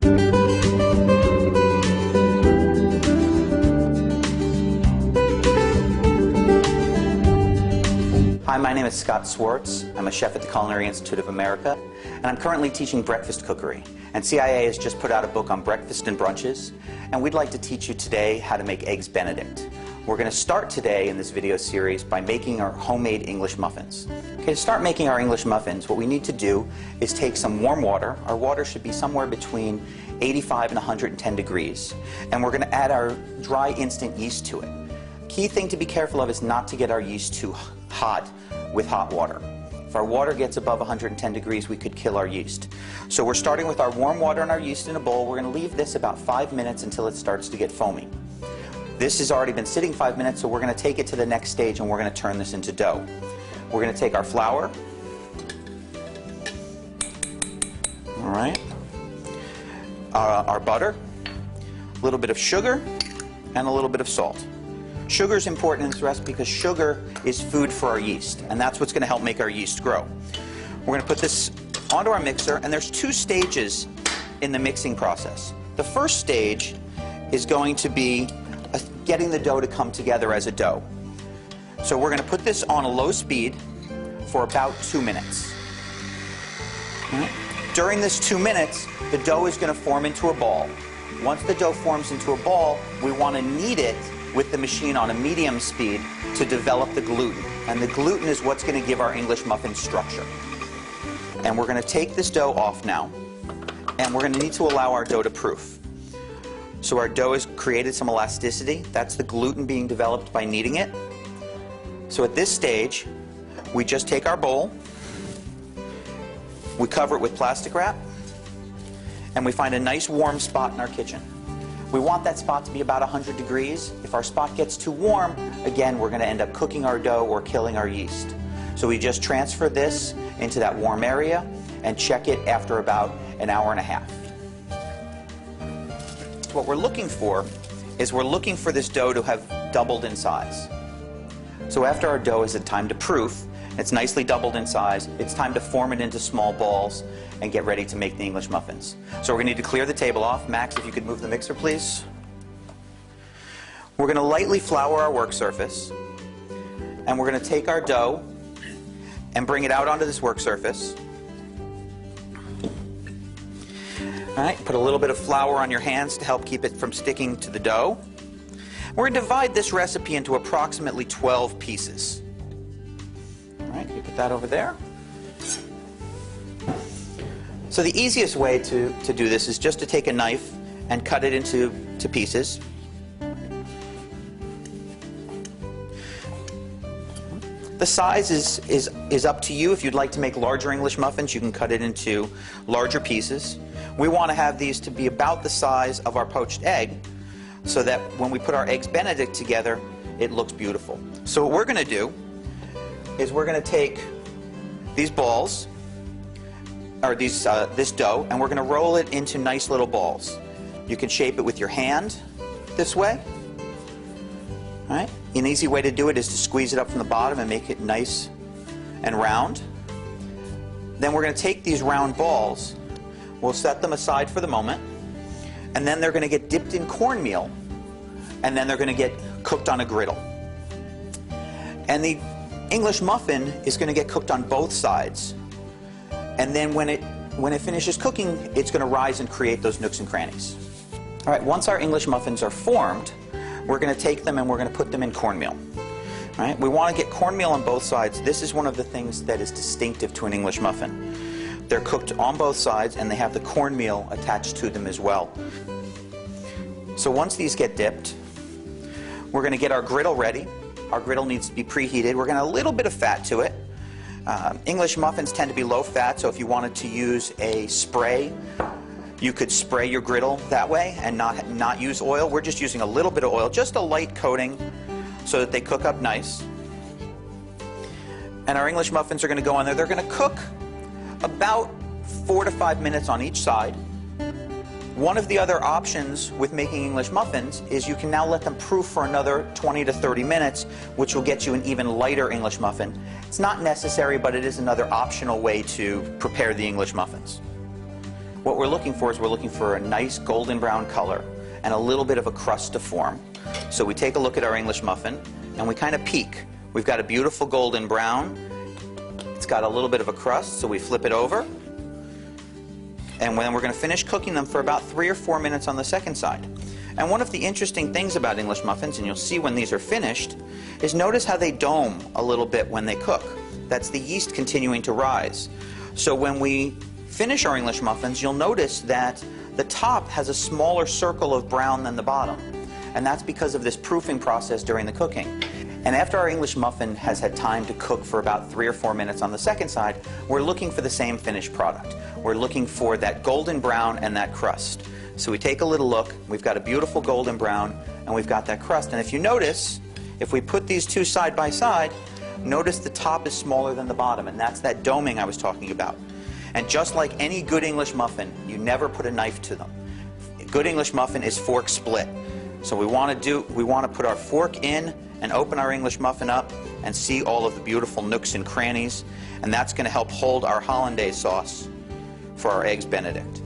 Hi, my name is Scott Swartz. I'm a chef at the Culinary Institute of America, and I'm currently teaching breakfast cookery. And CIA has just put out a book on breakfast and brunches, and we'd like to teach you today how to make Eggs Benedict. We're going to start today in this video series by making our homemade English muffins. Okay, to start making our English muffins, what we need to do is take some warm water. Our water should be somewhere between 85 and 110 degrees, and we're going to add our dry instant yeast to it. Key thing to be careful of is not to get our yeast too hot with hot water. If our water gets above 110 degrees, we could kill our yeast. So we're starting with our warm water and our yeast in a bowl. We're going to leave this about 5 minutes until it starts to get foamy. This has already been sitting 5 minutes, so we're going to take it to the next stage and we're going to turn this into dough. We're going to take our flour, all right, our butter, a little bit of sugar, and a little bit of salt. Sugar is important in this recipe because sugar is food for our yeast, and that's what's going to help make our yeast grow. We're going to put this onto our mixer, and there's 2 stages in the mixing process. The first stage is going to be getting the dough to come together as a dough. So we're going to put this on a low speed for about 2 minutes. During this 2 minutes, the dough is going to form into a ball. Once the dough forms into a ball, we want to knead it with the machine on a medium speed to develop the gluten. And the gluten is what's going to give our English muffin structure. And we're going to take this dough off now, and we're going to need to allow our dough to proof. So our dough has created some elasticity. That's the gluten being developed by kneading it. So at this stage, we just take our bowl, we cover it with plastic wrap, and we find a nice warm spot in our kitchen. We want that spot to be about 100 degrees. If our spot gets too warm, again, we're going to end up cooking our dough or killing our yeast. So we just transfer this into that warm area and check it after about an hour and a half. What we're looking for is we're looking for this dough to have doubled in size. So after our dough has had time to proof, it's nicely doubled in size, it's time to form it into small balls and get ready to make the English muffins. So we're going to need to clear the table off. Max, if you could move the mixer, please. We're going to lightly flour our work surface, and we're going to take our dough and bring it out onto this work surface. All right, put a little bit of flour on your hands to help keep it from sticking to the dough. We're going to divide this recipe into approximately 12 pieces. All right, can you put that over there? So the easiest way to do this is just to take a knife and cut it into pieces. The size is up to you. If you'd like to make larger English muffins, you can cut it into larger pieces. We want to have these to be about the size of our poached egg so that when we put our Eggs Benedict together, it looks beautiful. So what we're going to do is we're going to take these balls, or this dough, and we're going to roll it into nice little balls. You can shape it with your hand this way. All right? An easy way to do it is to squeeze it up from the bottom and make it nice and round. Then we're going to take these round balls, we'll set them aside for the moment, and then they're going to get dipped in cornmeal, and then they're going to get cooked on a griddle. And the English muffin is going to get cooked on both sides. And then when it finishes cooking, it's going to rise and create those nooks and crannies. All right, once our English muffins are formed, we're going to take them and we're going to put them in cornmeal. All right, we want to get cornmeal on both sides. This is one of the things that is distinctive to an English muffin. They're cooked on both sides and they have the cornmeal attached to them as well. So once these get dipped, we're going to get our griddle ready. Our griddle needs to be preheated. We're going to add a little bit of fat to it. English muffins tend to be low fat, so if you wanted to use a spray, you could spray your griddle that way and not use oil. We're just using a little bit of oil, just a light coating so that they cook up nice. And our English muffins are going to go on there. They're going to cook about 4 to 5 minutes on each side. One of the other options with making English muffins is you can now let them proof for another 20 to 30 minutes, which will get you an even lighter English muffin. It's not necessary, but it is another optional way to prepare the English muffins. what we're looking for is we're looking for a nice golden brown color and a little bit of a crust to form. So we take a look at our English muffin and we kind of peek. We've got a beautiful golden brown. It's got a little bit of a crust, so we flip it over. And then we're going to finish cooking them for about 3 or 4 minutes on the second side. And one of the interesting things about English muffins, and you'll see when these are finished, is notice how they dome a little bit when they cook. That's the yeast continuing to rise. So when we finish our English muffins, you'll notice that the top has a smaller circle of brown than the bottom. And that's because of this proofing process during the cooking. And after our English muffin has had time to cook for about 3 or 4 minutes on the second side, we're looking for the same finished product. We're looking for that golden brown and that crust. So we take a little look, we've got a beautiful golden brown, and we've got that crust. And if you notice, if we put these two side by side, notice the top is smaller than the bottom, and that's that doming I was talking about. And just like any good English muffin, you never put a knife to them. A good English muffin is fork split. So we want to put our fork in and open our English muffin up and see all of the beautiful nooks and crannies, and that's going to help hold our hollandaise sauce for our Eggs Benedict.